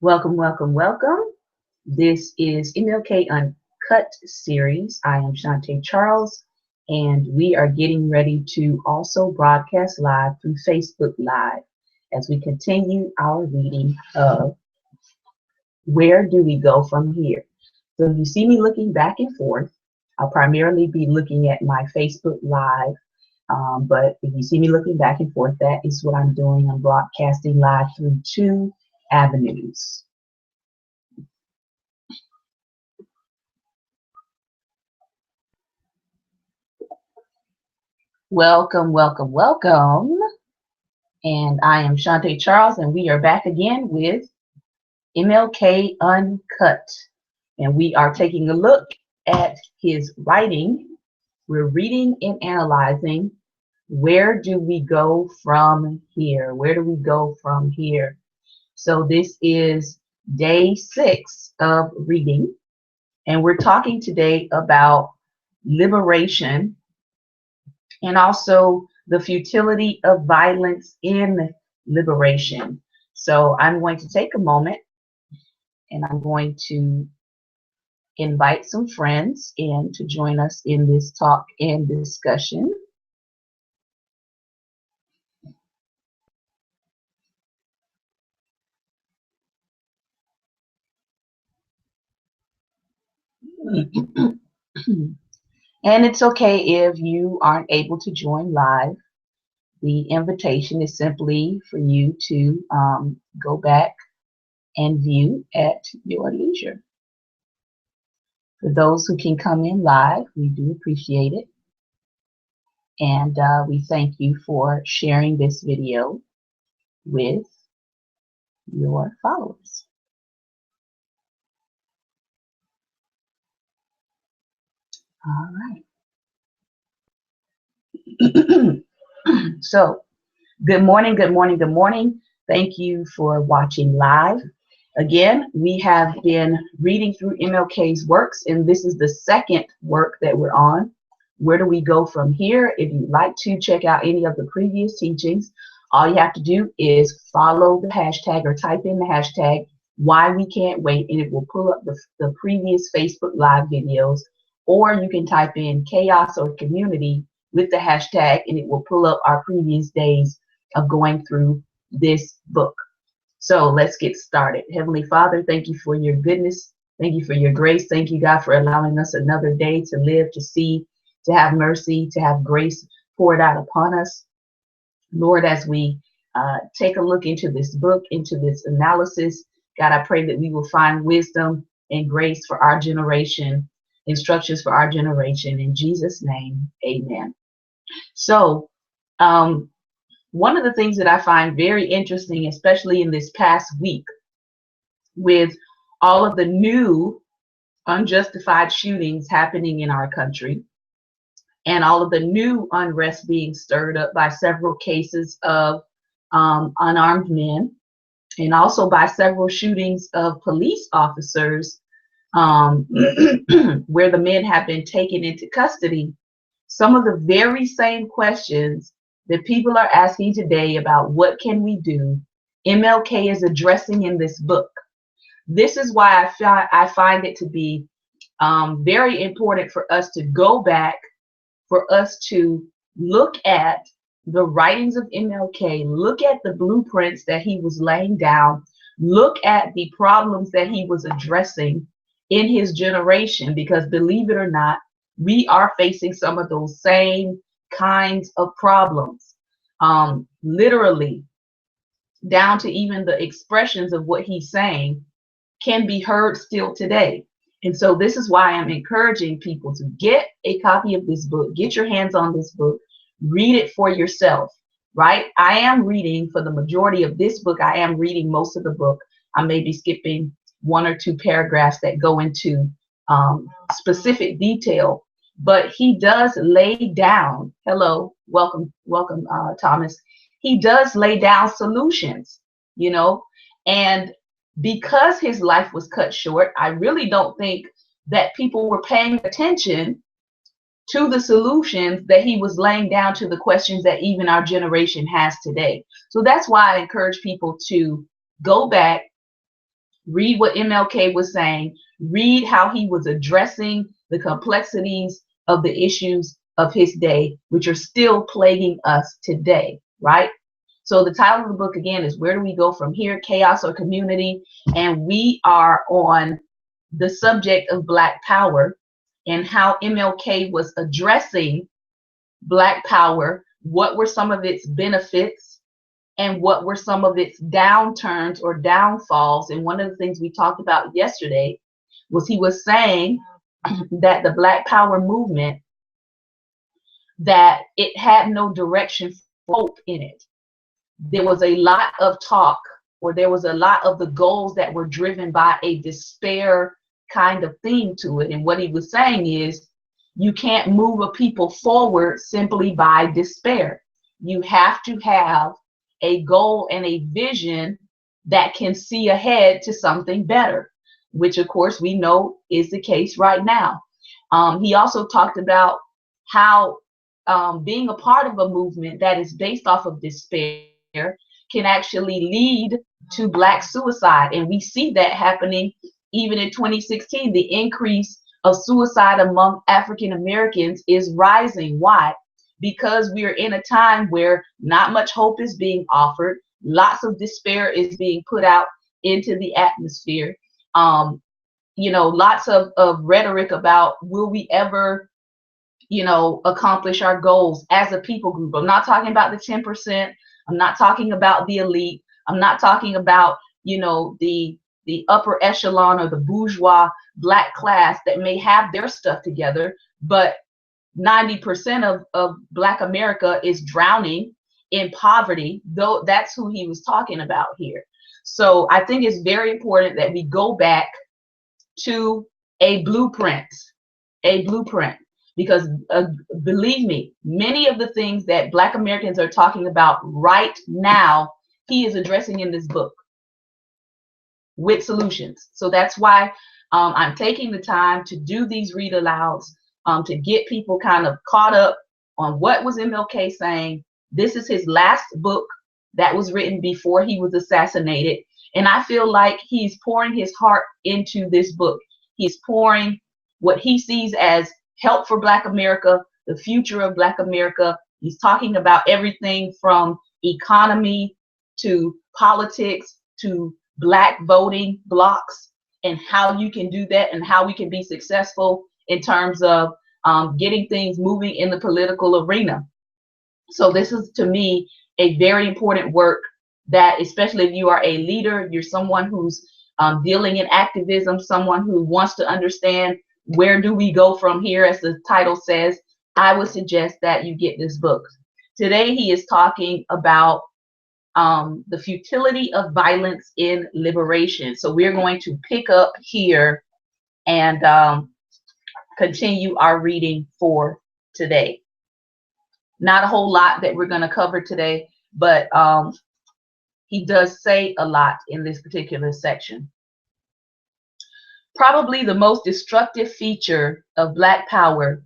Welcome, welcome, welcome. This is MLK Uncut series. I am Shantae Charles, and we are getting ready to also broadcast live through Facebook Live as we continue our reading of Where Do We Go From Here? So you see me looking back and forth. I'll primarily be looking at my Facebook Live, but if you see me looking back and forth, that is what I'm doing. I'm broadcasting live through two avenues. Welcome, welcome, welcome. And I am Shantae Charles, and we are back again with MLK Uncut. And we are taking a look at his writing. We're reading and analyzing. Where do we go from here? Where do we go from here? So this is day 6 of reading, and we're talking today about liberation and also the futility of violence in liberation. So I'm going to take a moment and I'm going to invite some friends in to join us in this talk and discussion. And it's okay if you aren't able to join live. The invitation is simply for you to go back and view at your leisure. For those who can come in live, we do appreciate it. And we thank you for sharing this video with your followers. All right. So, good morning, good morning, good morning. Thank you for watching live. Again, we have been reading through MLK's works, and this is the second work that we're on. Where do we go from here? If you'd like to check out any of the previous teachings, all you have to do is follow the hashtag or type in the hashtag why we can't wait, and it will pull up the previous Facebook Live videos, or you can type in chaos or community with the hashtag, and it will pull up our previous days of going through this book. So let's get started. Heavenly Father, thank you for your goodness. Thank you for your grace. Thank you, God, for allowing us another day to live, to see, to have mercy, to have grace poured out upon us. Lord, as we take a look into this book, into this analysis, God, I pray that we will find wisdom and grace for our generation, instructions for our generation. In Jesus' name, amen. So, one of the things that I find very interesting, especially in this past week, with all of the new unjustified shootings happening in our country, and all of the new unrest being stirred up by several cases of unarmed men, and also by several shootings of police officers where the men have been taken into custody, some of the very same questions that people are asking today about what can we do, MLK is addressing in this book. This is why I find it to be very important for us to go back, for us to look at the writings of MLK, look at the blueprints that he was laying down, look at the problems that he was addressing in his generation, because believe it or not, we are facing some of those same kinds of problems, literally down to even the expressions of what he's saying can be heard still today. And so this is why I'm encouraging people to get a copy of this book, get your hands on this book, read it for yourself, right? I am reading, for the majority of this book, I am reading most of the book. I may be skipping one or two paragraphs that go into specific detail, but he does lay down, hello, welcome, Thomas. He does lay down solutions, you know, and because his life was cut short, I really don't think that people were paying attention to the solutions that he was laying down to the questions that even our generation has today. So that's why I encourage people to go back Read what MLK was saying. Read how he was addressing the complexities of the issues of his day, which are still plaguing us today, right? So the title of the book again is Where Do We Go From Here? Chaos or Community? And we are on the subject of Black Power and how MLK was addressing Black Power. What were some of its benefits and what were some of its downturns or downfalls? And one of the things we talked about yesterday was he was saying that the Black Power movement, that it had no direction, hope in it. There was a lot of talk, or there was a lot of the goals that were driven by a despair kind of theme to it. And what he was saying is, you can't move a people forward simply by despair. You have to have a goal and a vision that can see ahead to something better, which of course we know is the case right now. He also talked about how being a part of a movement that is based off of despair can actually lead to Black suicide. And we see that happening even in 2016. The increase of suicide among African Americans is rising. Why? Because we are in a time where not much hope is being offered. Lots of despair is being put out into the atmosphere. Lots of rhetoric about, will we ever accomplish our goals as a people group? I'm not talking about the 10%. I'm not talking about the elite. I'm not talking about, the upper echelon or the bourgeois Black class that may have their stuff together, but 90% of Black America is drowning in poverty, though that's who he was talking about here. So I think it's very important that we go back to a blueprint, because believe me, many of the things that Black Americans are talking about right now, he is addressing in this book with solutions. So that's why I'm taking the time to do these read alouds, to get people kind of caught up on what was MLK saying. This is his last book that was written before he was assassinated. And I feel like he's pouring his heart into this book. He's pouring what he sees as help for Black America, the future of Black America. He's talking about everything from economy to politics to Black voting blocks and how you can do that and how we can be successful in terms of getting things moving in the political arena. So this is, to me, a very important work that, especially if you are a leader, you're someone who's dealing in activism, someone who wants to understand where do we go from here, as the title says, I would suggest that you get this book. Today he is talking about the futility of violence in liberation. So we're going to pick up here and continue our reading for today. Not a whole lot that we're going to cover today, but he does say a lot in this particular section. Probably the most destructive feature of Black Power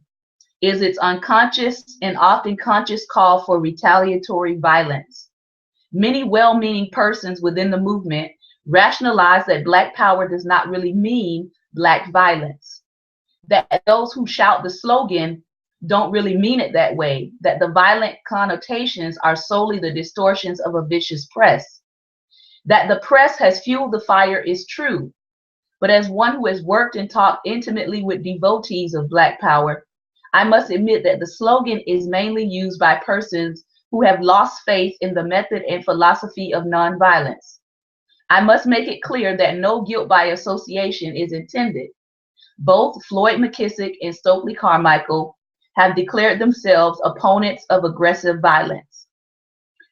is its unconscious and often conscious call for retaliatory violence. Many well-meaning persons within the movement rationalize that Black Power does not really mean Black violence, that those who shout the slogan don't really mean it that way, that the violent connotations are solely the distortions of a vicious press. That the press has fueled the fire is true, but as one who has worked and talked intimately with devotees of Black Power, I must admit that the slogan is mainly used by persons who have lost faith in the method and philosophy of nonviolence. I must make it clear that no guilt by association is intended. Both Floyd McKissick and Stokely Carmichael have declared themselves opponents of aggressive violence.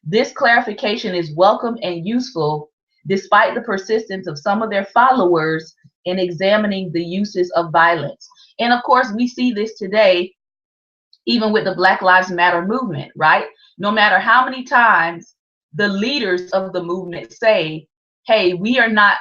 This clarification is welcome and useful, despite the persistence of some of their followers in examining the uses of violence. And of course, we see this today, even with the Black Lives Matter movement, right? No matter how many times the leaders of the movement say, hey, we are not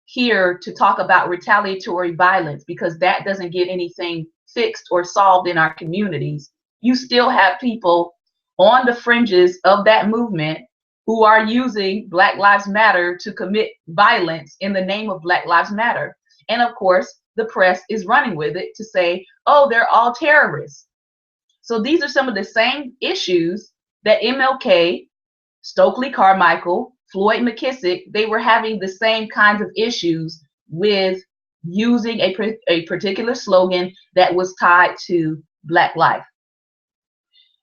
here to talk about retaliatory violence because that doesn't get anything fixed or solved in our communities, you still have people on the fringes of that movement who are using Black Lives Matter to commit violence in the name of Black Lives Matter. And of course, the press is running with it to say, oh, they're all terrorists. So these are some of the same issues that MLK, Stokely Carmichael, Floyd McKissick, they were having the same kinds of issues with using a particular slogan that was tied to Black life.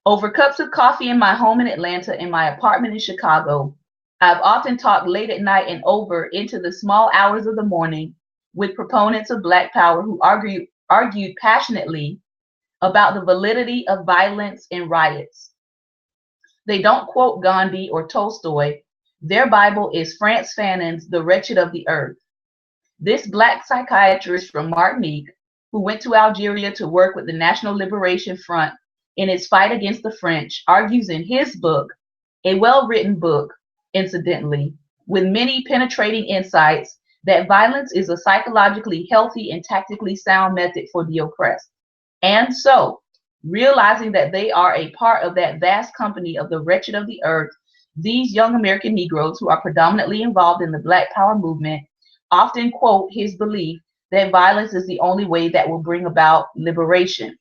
Over cups of coffee in my home in Atlanta and my apartment in Chicago, I've often talked late at night and over into the small hours of the morning with proponents of Black power who argued passionately about the validity of violence and riots. They don't quote Gandhi or Tolstoy. Their Bible is Frantz Fanon's The Wretched of the Earth. This Black psychiatrist from Martinique, who went to Algeria to work with the National Liberation Front in its fight against the French, argues in his book, a well-written book, incidentally, with many penetrating insights, that violence is a psychologically healthy and tactically sound method for the oppressed. And so, realizing that they are a part of that vast company of the wretched of the earth, these young American Negroes who are predominantly involved in the Black Power movement often quote his belief that violence is the only way that will bring about liberation.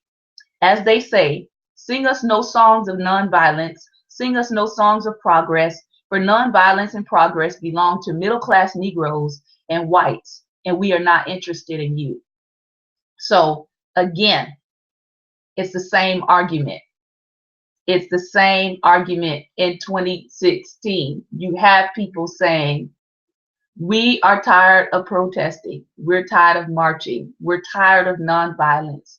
As they say, sing us no songs of nonviolence, sing us no songs of progress, for nonviolence and progress belong to middle-class Negroes and whites, and we are not interested in you. So again, it's the same argument. It's the same argument in 2016. You have people saying, we are tired of protesting. We're tired of marching. We're tired of nonviolence.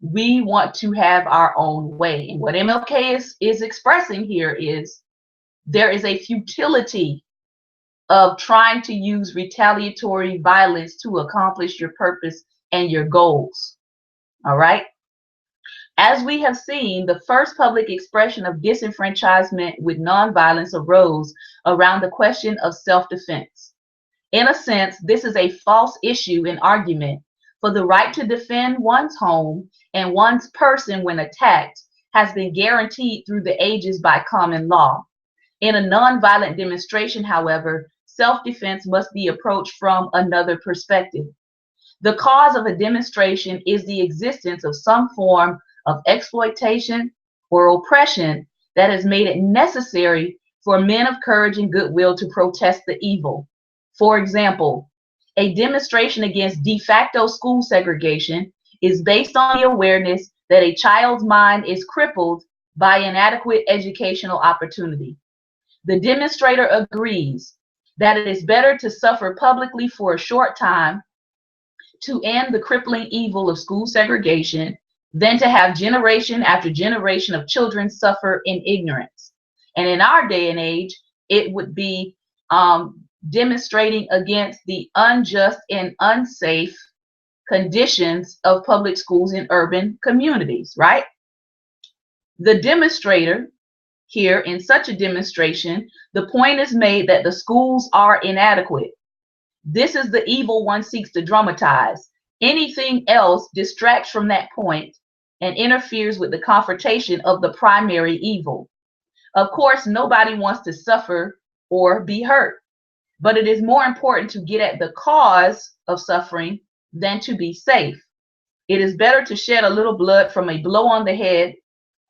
We want to have our own way. And what MLK is expressing here is there is a futility of trying to use retaliatory violence to accomplish your purpose and your goals. All right? As we have seen, the first public expression of disenfranchisement with nonviolence arose around the question of self-defense. In a sense, this is a false issue in argument, for the right to defend one's home and one's person when attacked has been guaranteed through the ages by common law. In a nonviolent demonstration, however, self-defense must be approached from another perspective. The cause of a demonstration is the existence of some form of exploitation or oppression that has made it necessary for men of courage and goodwill to protest the evil. For example, a demonstration against de facto school segregation is based on the awareness that a child's mind is crippled by inadequate educational opportunity. The demonstrator agrees that it is better to suffer publicly for a short time to end the crippling evil of school segregation than to have generation after generation of children suffer in ignorance. And in our day and age, it would be demonstrating against the unjust and unsafe conditions of public schools in urban communities, right? The demonstrator here, in such a demonstration, the point is made that the schools are inadequate. This is the evil one seeks to dramatize. Anything else distracts from that point and interferes with the confrontation of the primary evil. Of course, nobody wants to suffer or be hurt, but it is more important to get at the cause of suffering than to be safe. It is better to shed a little blood from a blow on the head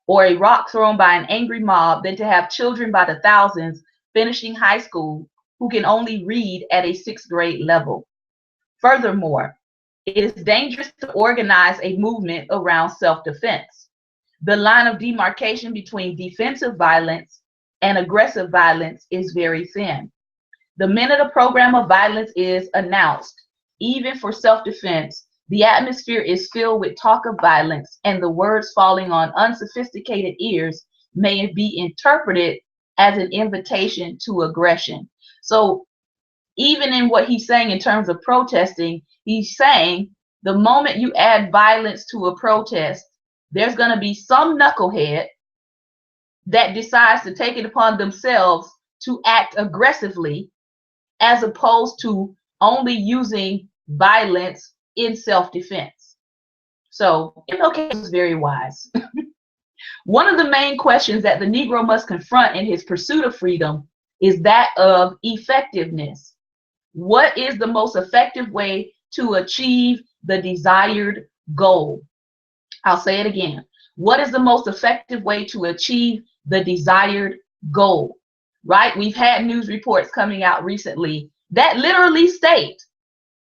or a rock thrown by an angry mob than to have children by the thousands finishing high school who can only read at a 6th grade level. Furthermore, it is dangerous to organize a movement around self-defense. The line of demarcation between defensive violence and aggressive violence is very thin. The minute a program of violence is announced, even for self-defense, the atmosphere is filled with talk of violence, and the words falling on unsophisticated ears may be interpreted as an invitation to aggression. So even in what he's saying in terms of protesting, he's saying the moment you add violence to a protest, there's going to be some knucklehead that decides to take it upon themselves to act aggressively as opposed to only using violence in self-defense. So MLK was very wise. One of the main questions that the Negro must confront in his pursuit of freedom is that of effectiveness. What is the most effective way to achieve the desired goal? I'll say it again. What is the most effective way to achieve the desired goal? Right? We've had news reports coming out recently that literally state,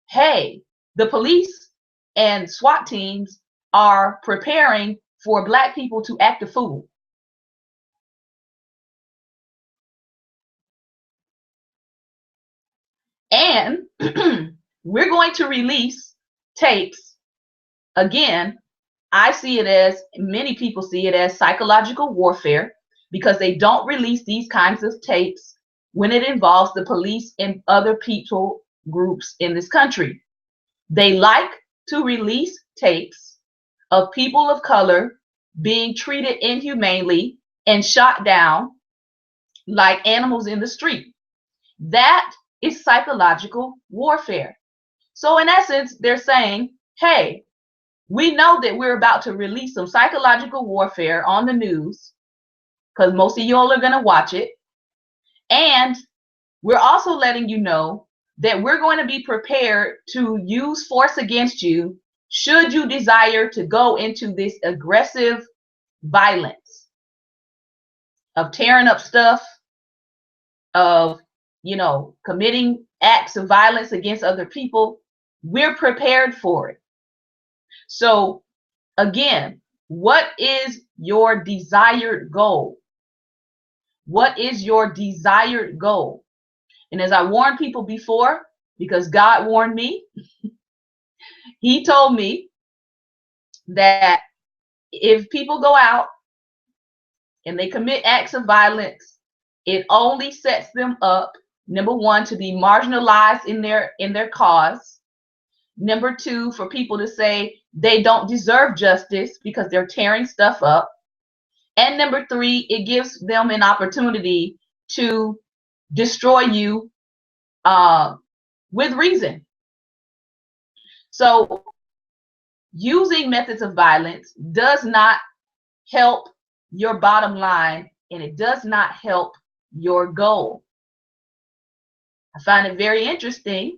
hey, the police and SWAT teams are preparing for Black people to act a fool. And we're going to release tapes. Again, I see it as, many people see it as psychological warfare, because they don't release these kinds of tapes when it involves the police and other people groups in this country. They like to release tapes of people of color being treated inhumanely and shot down like animals in the street. That is psychological warfare. So in essence, they're saying, hey, we know that we're about to release some psychological warfare on the news, because most of y'all are going to watch it. And we're also letting you know that we're going to be prepared to use force against you should you desire to go into this aggressive violence of tearing up stuff, of, committing acts of violence against other people. We're prepared for it. So again, what is your desired goal? What is your desired goal? And as I warned people before, because God warned me, he told me that if people go out and they commit acts of violence, it only sets them up, number one, to be marginalized in their cause. Number two, for people to say they don't deserve justice because they're tearing stuff up. And number three, it gives them an opportunity to destroy you with reason. So using methods of violence does not help your bottom line, and it does not help your goal. I find it very interesting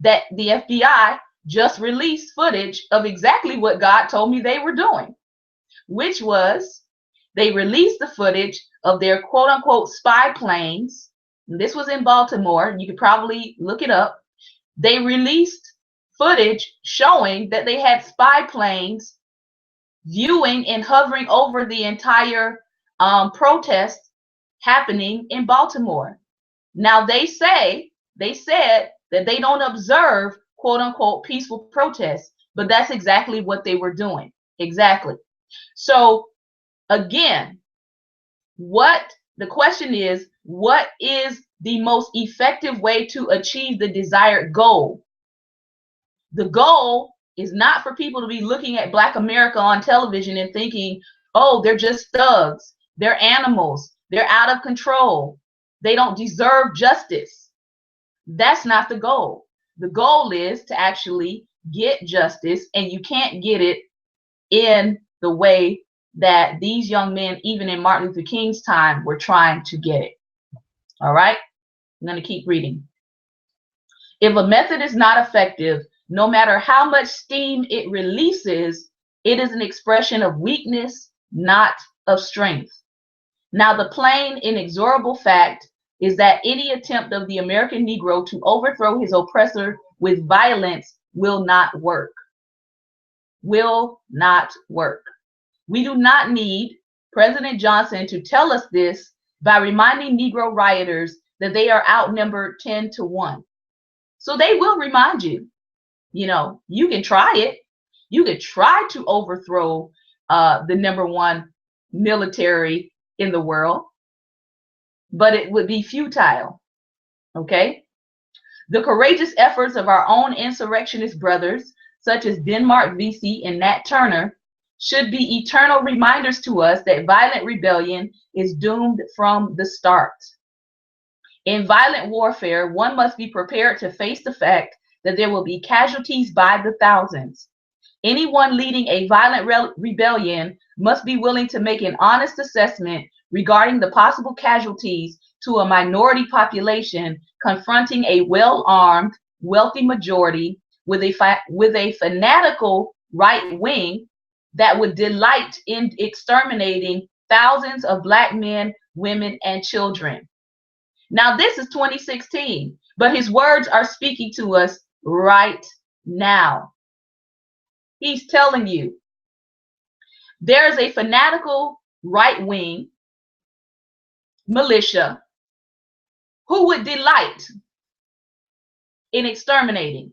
that the FBI just released footage of exactly what God told me they were doing, which was they released the footage of their quote unquote spy planes. This was in Baltimore. You could probably look it up. They released footage showing that they had spy planes viewing and hovering over the entire protest happening in Baltimore. Now they said that they don't observe quote unquote peaceful protests, but that's exactly what they were doing. Exactly. So again, the question is, what is the most effective way to achieve the desired goal? The goal is not for people to be looking at Black America on television and thinking, oh, they're just thugs, they're animals, they're out of control, they don't deserve justice. That's not the goal. The goal is to actually get justice, and you can't get it in the way that these young men, even in Martin Luther King's time, were trying to get it. All right, I'm going to keep reading. If a method is not effective, no matter how much steam it releases, it is an expression of weakness, not of strength. Now, the plain, inexorable fact is that any attempt of the American Negro to overthrow his oppressor with violence will not work. Will not work. We do not need President Johnson to tell us this by reminding Negro rioters that they are outnumbered 10-1. So they will remind you, you can try it. You could try to overthrow the #1 military in the world, but it would be futile. Okay? The courageous efforts of our own insurrectionist brothers, such as Denmark Vesey and Nat Turner, should be eternal reminders to us that violent rebellion is doomed from the start. In violent warfare, one must be prepared to face the fact that there will be casualties by the thousands. Anyone leading a violent rebellion must be willing to make an honest assessment regarding the possible casualties to a minority population confronting a well-armed, wealthy majority with a fanatical right wing that would delight in exterminating thousands of Black men, women, and children. Now, this is 2016, but his words are speaking to us right now. He's telling you there is a fanatical right wing militia who would delight in exterminating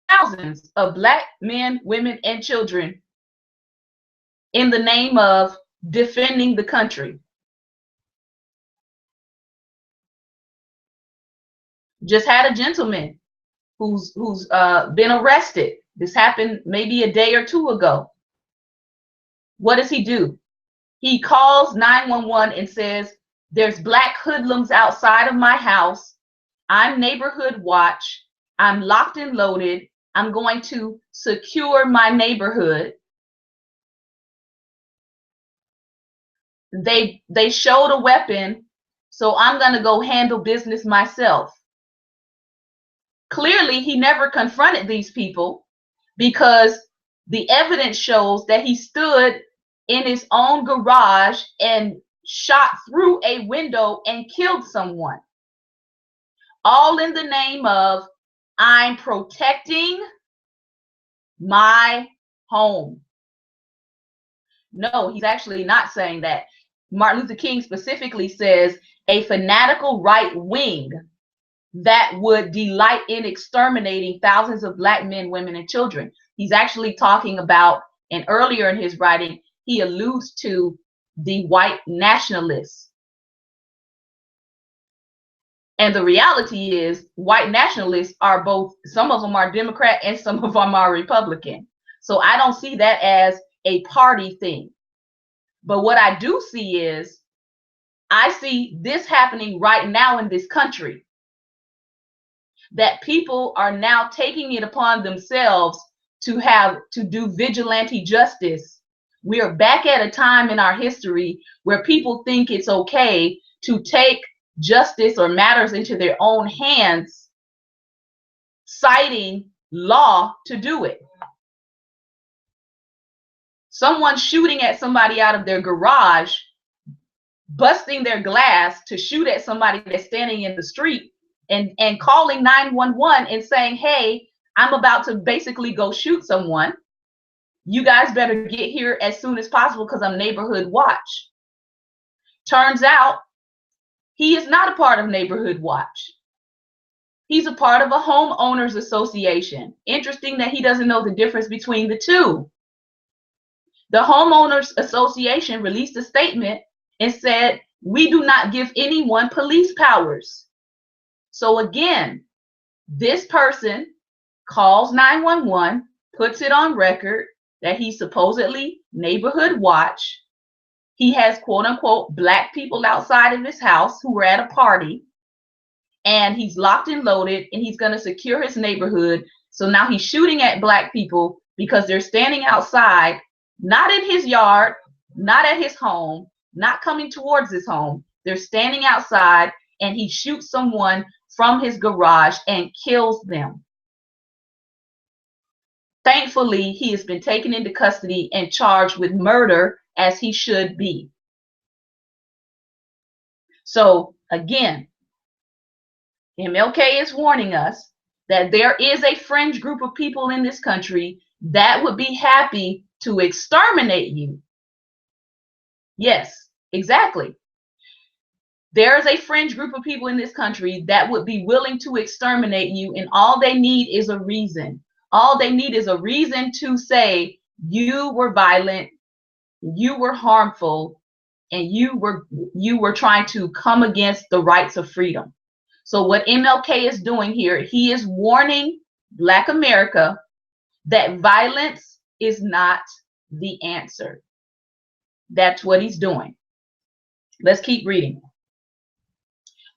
thousands of Black men, women, and children in the name of defending the country. Just had a gentleman who's been arrested. This happened maybe a day or two ago. What does he do? He calls 911 and says, there's Black hoodlums outside of my house. I'm neighborhood watch. I'm locked and loaded. I'm going to secure my neighborhood. They showed a weapon, so I'm going to go handle business myself. Clearly, he never confronted these people because the evidence shows that he stood in his own garage and shot through a window and killed someone. All in the name of, I'm protecting my home. No, he's actually not saying that. Martin Luther King specifically says a fanatical right wing that would delight in exterminating thousands of Black men, women, and children. He's actually talking about, and earlier in his writing, he alludes to the white nationalists. And the reality is, white nationalists are both, some of them are Democrat and some of them are Republican. So I don't see that as a party thing. But what I do see is, I see this happening right now in this country. That people are now taking it upon themselves to do vigilante justice. We are back at a time in our history where people think it's okay to take justice or matters into their own hands, citing law to do it. Someone shooting at somebody out of their garage, busting their glass to shoot at somebody that's standing in the street, and calling 911 and saying, hey, I'm about to basically go shoot someone. You guys better get here as soon as possible because I'm neighborhood watch. Turns out he is not a part of neighborhood watch. He's a part of a homeowners association. Interesting that he doesn't know the difference between the two. The homeowners association released a statement and said, we do not give anyone police powers. So again, this person calls 911, puts it on record that he's supposedly neighborhood watch. He has quote unquote Black people outside of his house who were at a party, and he's locked and loaded and he's going to secure his neighborhood. So now he's shooting at Black people because they're standing outside, not in his yard, not at his home, not coming towards his home. They're standing outside, and he shoots someone from his garage and kills them. Thankfully, he has been taken into custody and charged with murder, as he should be. So again, MLK is warning us that there is a fringe group of people in this country that would be happy to exterminate you. Yes, exactly. There is a fringe group of people in this country that would be willing to exterminate you, and all they need is a reason. All they need is a reason to say you were violent, you were harmful, and you were trying to come against the rights of freedom. So what MLK is doing here, he is warning Black America that violence is not the answer. That's what he's doing. Let's keep reading.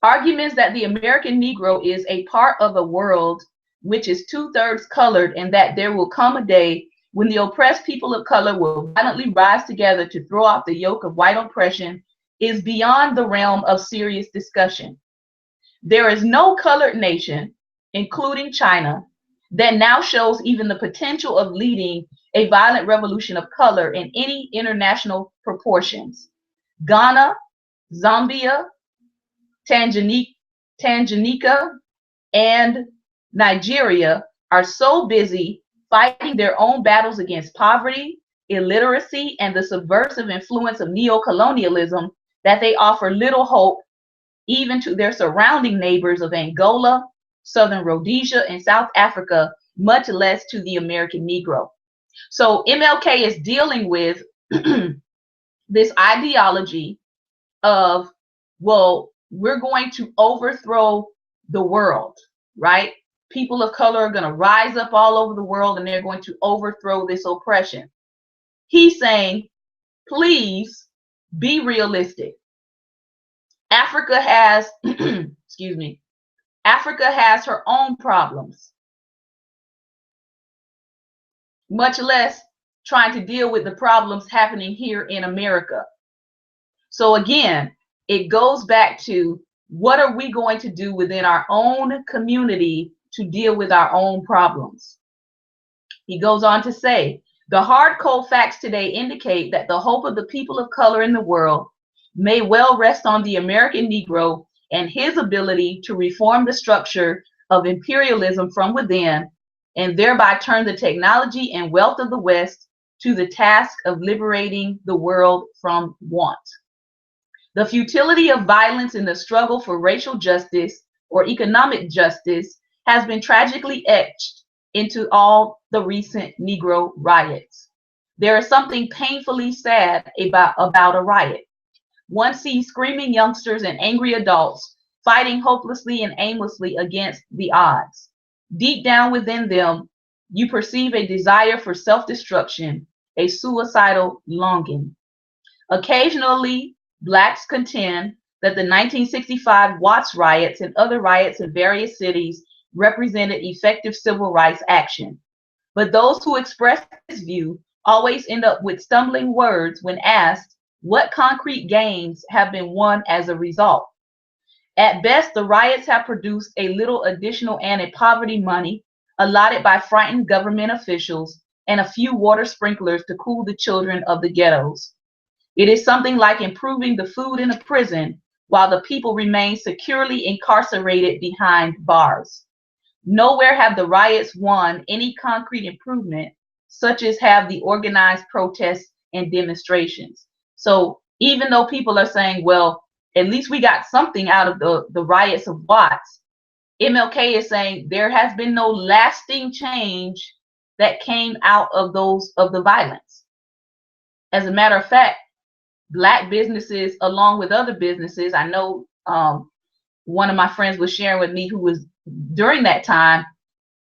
Arguments that the American Negro is a part of a world which is 2/3 colored, and that there will come a day when the oppressed people of color will violently rise together to throw off the yoke of white oppression, is beyond the realm of serious discussion. There is no colored nation, including China, that now shows even the potential of leading a violent revolution of color in any international proportions. Ghana, Zambia, Tanganyika, and Nigeria are so busy fighting their own battles against poverty, illiteracy, and the subversive influence of neocolonialism that they offer little hope even to their surrounding neighbors of Angola, Southern Rhodesia, and South Africa, much less to the American Negro. So MLK is dealing with this ideology of, well, we're going to overthrow the world, right? People of color are going to rise up all over the world and they're going to overthrow this oppression. He's saying, please be realistic. Africa has, excuse me, Africa has her own problems, much less trying to deal with the problems happening here in America. So again, it goes back to, what are we going to do within our own community to deal with our own problems? He goes on to say, the hard cold facts today indicate that the hope of the people of color in the world may well rest on the American Negro and his ability to reform the structure of imperialism from within, and thereby turn the technology and wealth of the West to the task of liberating the world from want. The futility of violence in the struggle for racial justice or economic justice has been tragically etched into all the recent Negro riots. There is something painfully sad about a riot. One sees screaming youngsters and angry adults fighting hopelessly and aimlessly against the odds. Deep down within them, you perceive a desire for self-destruction, a suicidal longing. Occasionally, Blacks contend that the 1965 Watts riots and other riots in various cities represented effective civil rights action. But those who express this view always end up with stumbling words when asked what concrete gains have been won as a result. At best, the riots have produced a little additional anti-poverty money allotted by frightened government officials and a few water sprinklers to cool the children of the ghettos. It is something like improving the food in a prison while the people remain securely incarcerated behind bars. Nowhere have the riots won any concrete improvement, such as have the organized protests and demonstrations. So even though people are saying, well, at least we got something out of the riots of Watts, MLK is saying there has been no lasting change that came out of the violence. As a matter of fact, Black businesses, along with other businesses, I know one of my friends was sharing with me who was during that time,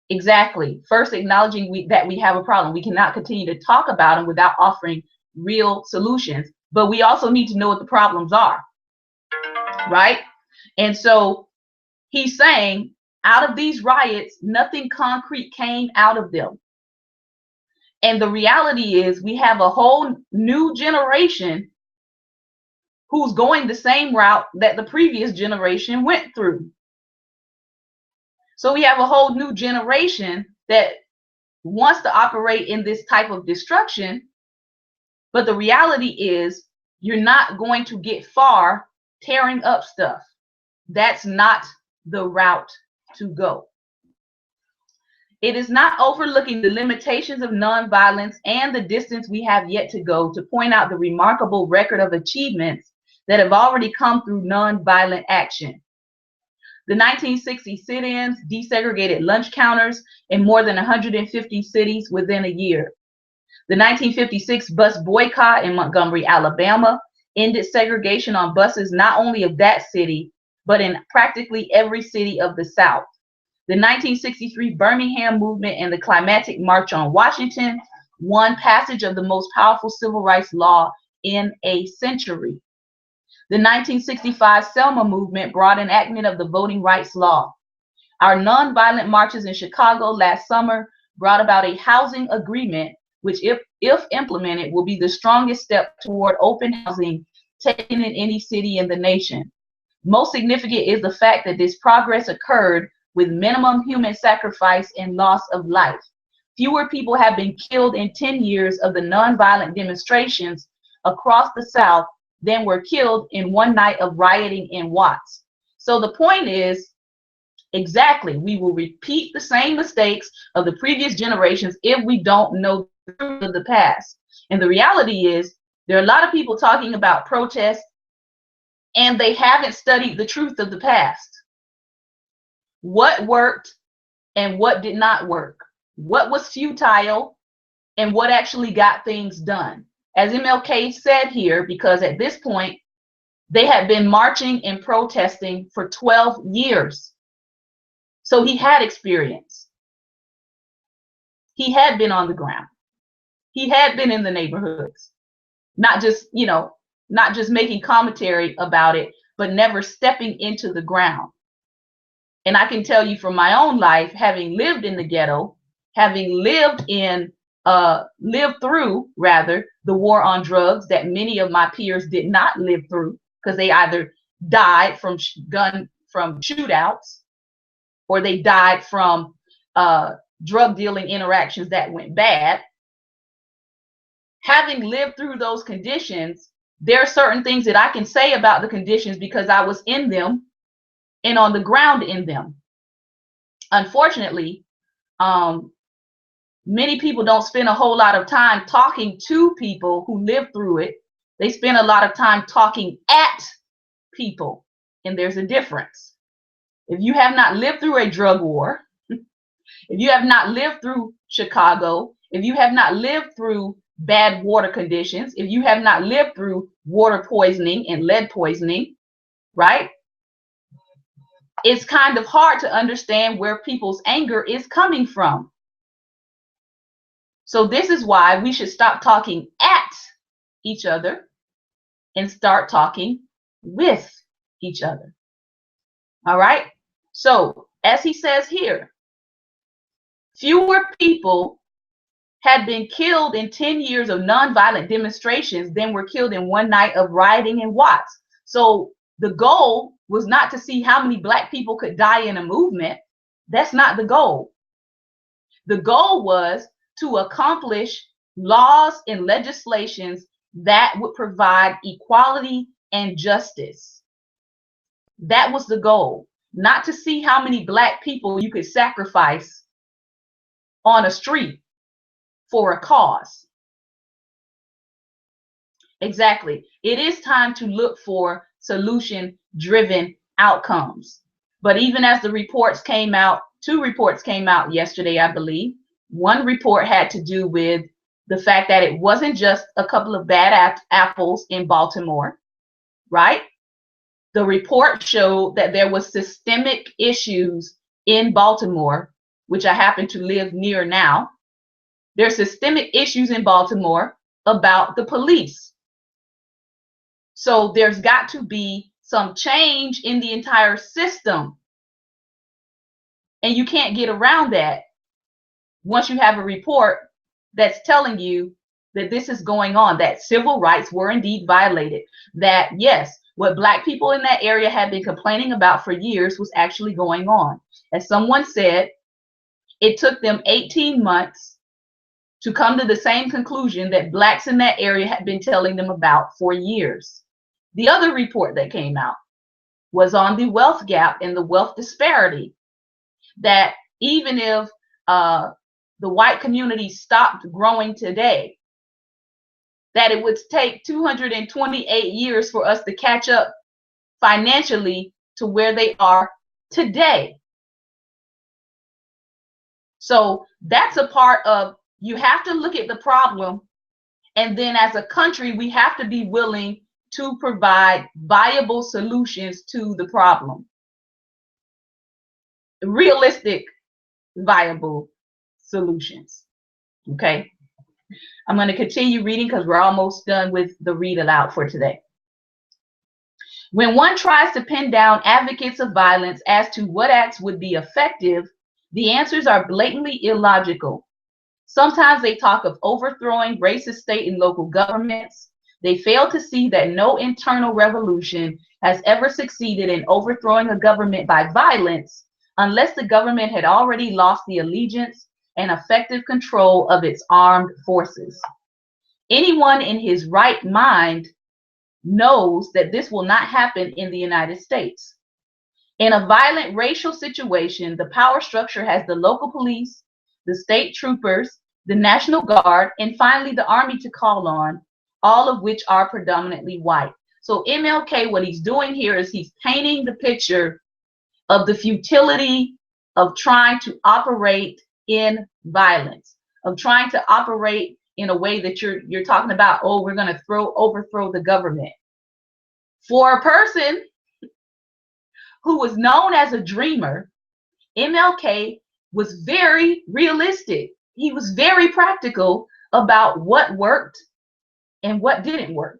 exactly, first acknowledging that we have a problem. We cannot continue to talk about them without offering real solutions, but we also need to know what the problems are, right? And so he's saying, out of these riots, nothing concrete came out of them. And the reality is we have a whole new generation who's going the same route that the previous generation went through. So we have a whole new generation that wants to operate in this type of destruction. But the reality is you're not going to get far tearing up stuff. That's not the route to go. It is not overlooking the limitations of nonviolence and the distance we have yet to go to point out the remarkable record of achievements that have already come through nonviolent action. The 1960 sit-ins desegregated lunch counters in more than 150 cities within a year. The 1956 bus boycott in Montgomery, Alabama, ended segregation on buses not only of that city, but in practically every city of the South. The 1963 Birmingham movement and the Climatic March on Washington won passage of the most powerful civil rights law in a century. The 1965 Selma movement brought enactment of the voting rights law. Our nonviolent marches in Chicago last summer brought about a housing agreement, which if implemented will be the strongest step toward open housing taken in any city in the nation. Most significant is the fact that this progress occurred with minimum human sacrifice and loss of life. Fewer people have been killed in 10 years of the nonviolent demonstrations across the South than were killed in one night of rioting in Watts. So the point is, exactly, we will repeat the same mistakes of the previous generations if we don't know the truth of the past. And the reality is, there are a lot of people talking about protests, and they haven't studied the truth of the past. What worked and what did not work? What was futile and what actually got things done? As MLK said here, because at this point, they had been marching and protesting for 12 years. So he had experience. He had been on the ground. He had been in the neighborhoods, not just, not just making commentary about it, but never stepping into the ground. And I can tell you from my own life, having lived in the ghetto, having lived through the war on drugs that many of my peers did not live through, because they either died from shootouts, or they died from drug dealing interactions that went bad. Having lived through those conditions, there are certain things that I can say about the conditions because I was in them and on the ground in them. Unfortunately, many people don't spend a whole lot of time talking to people who live through it. They spend a lot of time talking at people, and there's a difference. If you have not lived through a drug war, if you have not lived through Chicago, if you have not lived through bad water conditions, if you have not lived through water poisoning and lead poisoning, right? It's kind of hard to understand where people's anger is coming from. So this is why we should stop talking at each other and start talking with each other. All right? So, as he says here, fewer people had been killed in 10 years of nonviolent demonstrations than were killed in one night of rioting in Watts. So the goal was not to see how many Black people could die in a movement. That's not the goal. The goal was to accomplish laws and legislations that would provide equality and justice. That was the goal, not to see how many Black people you could sacrifice on a street for a cause. Exactly. It is time to look for solution-driven outcomes. But even as the reports came out, 2 reports came out yesterday, I believe. One report had to do with the fact that it wasn't just a couple of bad apples in Baltimore, right? The report showed that there was systemic issues in Baltimore, which I happen to live near now. There's systemic issues in Baltimore about the police. So there's got to be some change in the entire system. And you can't get around that once you have a report that's telling you that this is going on, that civil rights were indeed violated, that yes, what Black people in that area had been complaining about for years was actually going on. As someone said, it took them 18 months to come to the same conclusion that Blacks in that area had been telling them about for years. The other report that came out was on the wealth gap and the wealth disparity, that even if the white community stopped growing today, that it would take 228 years for us to catch up financially to where they are today. So that's a part of, you have to look at the problem, and then as a country, we have to be willing to provide viable solutions to the problem. Realistic, viable solutions. Okay. I'm going to continue reading because we're almost done with the read aloud for today. When one tries to pin down advocates of violence as to what acts would be effective, the answers are blatantly illogical. Sometimes they talk of overthrowing racist state and local governments. They fail to see that no internal revolution has ever succeeded in overthrowing a government by violence unless the government had already lost the allegiance and effective control of its armed forces. Anyone in his right mind knows that this will not happen in the United States. In a violent racial situation, the power structure has the local police, the state troopers, the National Guard, and finally the army to call on, all of which are predominantly white. So MLK, what he's doing here is he's painting the picture of the futility of trying to operate in violence, of trying to operate in a way that you're talking about, oh, we're going to overthrow the government. For a person who was known as a dreamer, MLK was very realistic. He was very practical about what worked and what didn't work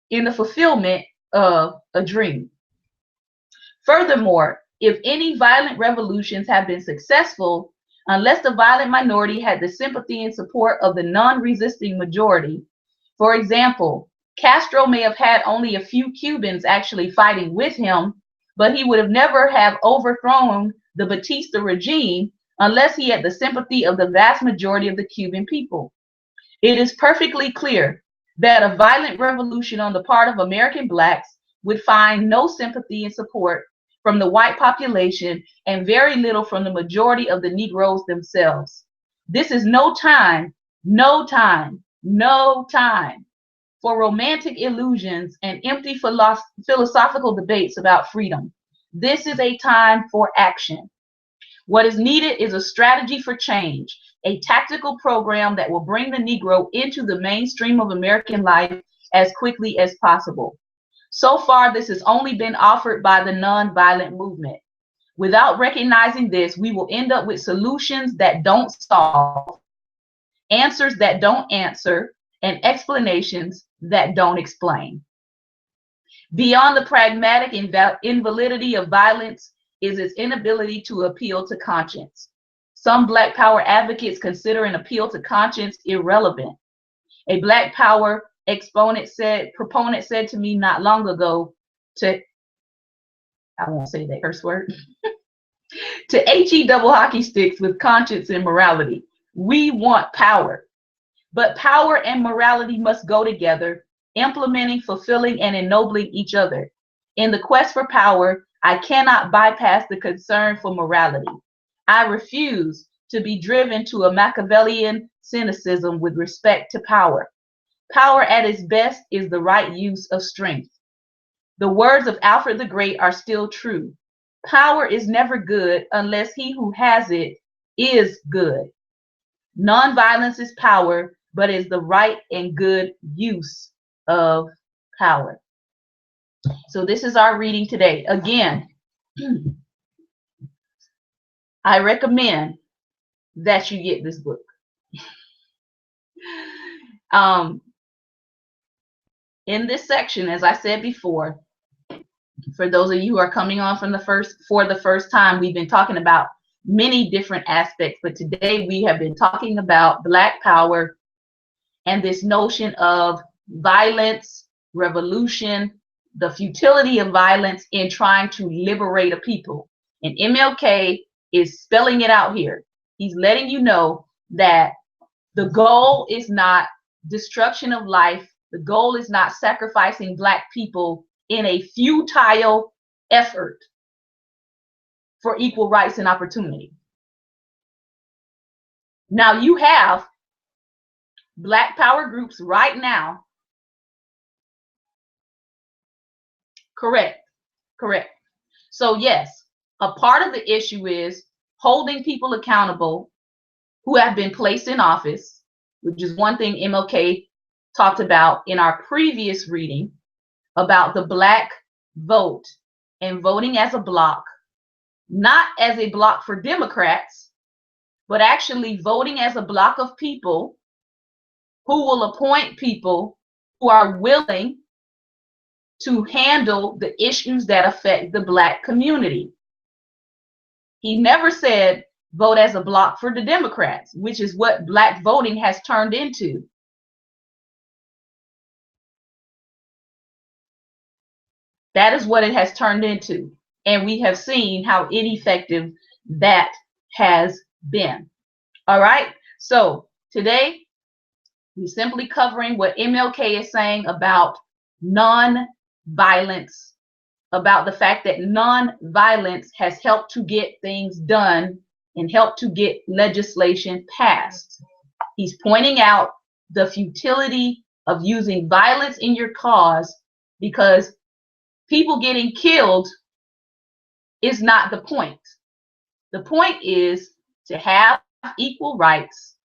in the fulfillment of a dream. Furthermore, if any violent revolutions have been successful, unless the violent minority had the sympathy and support of the non-resisting majority. For example, Castro may have had only a few Cubans actually fighting with him, but he would have never have overthrown the Batista regime unless he had the sympathy of the vast majority of the Cuban people. It is perfectly clear that a violent revolution on the part of American blacks would find no sympathy and support from the white population and very little from the majority of the Negroes themselves. This is no time for romantic illusions and empty philosophical debates about freedom. This is a time for action. What is needed is a strategy for change, a tactical program that will bring the Negro into the mainstream of American life as quickly as possible. So far, this has only been offered by the nonviolent movement. Without recognizing this, we will end up with solutions that don't solve, answers that don't answer, and explanations that don't explain. Beyond the pragmatic invalidity of violence is its inability to appeal to conscience. Some Black Power advocates consider an appeal to conscience irrelevant. A Black Power proponent said to me not long ago I won't say that curse word, to HE double hockey sticks with conscience and morality. We want power, but power and morality must go together, implementing, fulfilling, and ennobling each other. In the quest for power, I cannot bypass the concern for morality. I refuse to be driven to a Machiavellian cynicism with respect to power. Power at its best is the right use of strength. The words of Alfred the Great are still true. Power is never good unless he who has it is good. Nonviolence is power, but is the right and good use of power. So this is our reading today. Again, I recommend that you get this book. In this section, as I said before, for those of you who are coming on for the first time, we've been talking about many different aspects, but today we have been talking about Black Power and this notion of violence, revolution, the futility of violence in trying to liberate a people. And MLK is spelling it out here. He's letting you know that the goal is not destruction of life. The goal is not sacrificing Black people in a futile effort for equal rights and opportunity. Now you have Black Power groups right now. Correct. So yes, a part of the issue is holding people accountable who have been placed in office, which is one thing MLK talked about in our previous reading about the Black vote and voting as a block, not as a block for Democrats, but actually voting as a block of people who will appoint people who are willing to handle the issues that affect the Black community. He never said vote as a block for the Democrats, which is what Black voting has turned into. That is what it has turned into. And we have seen how ineffective that has been. All right. So today we're simply covering what MLK is saying about non-violence, about the fact that non-violence has helped to get things done and helped to get legislation passed. He's pointing out the futility of using violence in your cause, because people getting killed is not the point. The point is to have equal rights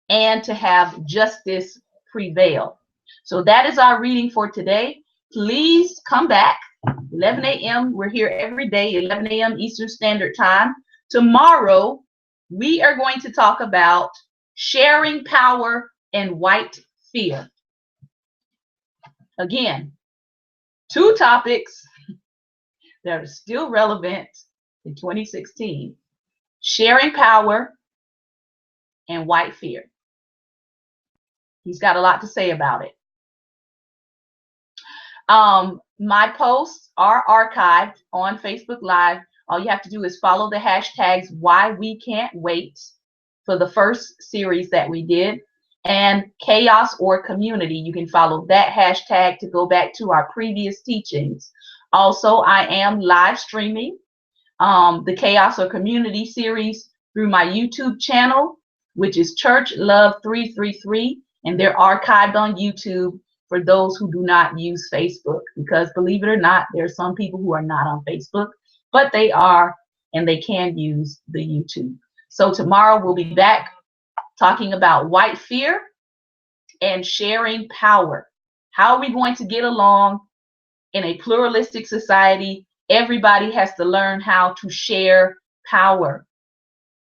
and to have justice prevail. So that is our reading for today. Please come back. 11 a.m. We're here every day, 11 a.m. Eastern Standard Time. Tomorrow, we are going to talk about sharing power and white fear. Again, two topics that are still relevant in 2016. Sharing power and white fear. He's got a lot to say about it. My posts are archived on Facebook Live. All you have to do is follow the hashtags Why We Can't Wait for the first series that we did, and Chaos or Community. You can follow that hashtag to go back to our previous teachings. Also, I am live streaming the Chaos or Community series through my YouTube channel, which is Church Love 333, and they're archived on YouTube for those who do not use Facebook, because believe it or not, there are some people who are not on Facebook, but they are, and they can use the YouTube. So tomorrow we'll be back talking about white fear and sharing power. How are we going to get along in a pluralistic society? Everybody has to learn how to share power.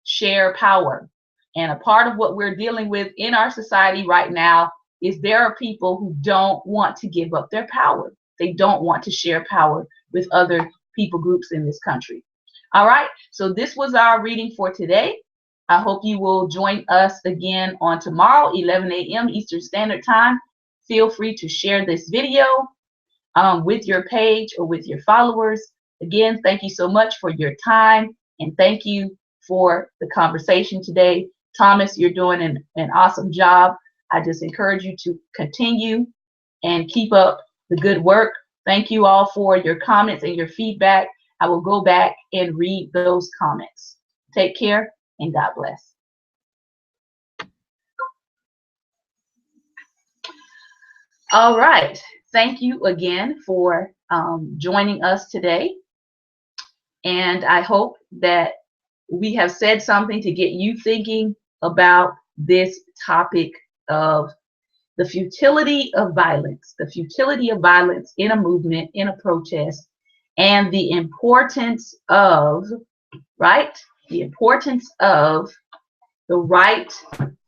Share power. And a part of what we're dealing with in our society right now is there are people who don't want to give up their power. They don't want to share power with other people groups in this country. All right, so this was our reading for today. I hope you will join us again on tomorrow, 11 a.m. Eastern Standard Time. Feel free to share this video with your page or with your followers. Again, thank you so much for your time, and thank you for the conversation today. Thomas, you're doing an awesome job. I just encourage you to continue and keep up the good work. Thank you all for your comments and your feedback. I will go back and read those comments. Take care and God bless. All right. Thank you again for joining us today. And I hope that we have said something to get you thinking about this topic of the futility of violence in a movement, in a protest, and the importance of, right? The importance of the right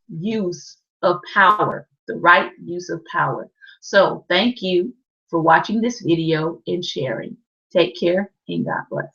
use of power, the right use of power. So thank you for watching this video and sharing. Take care and God bless.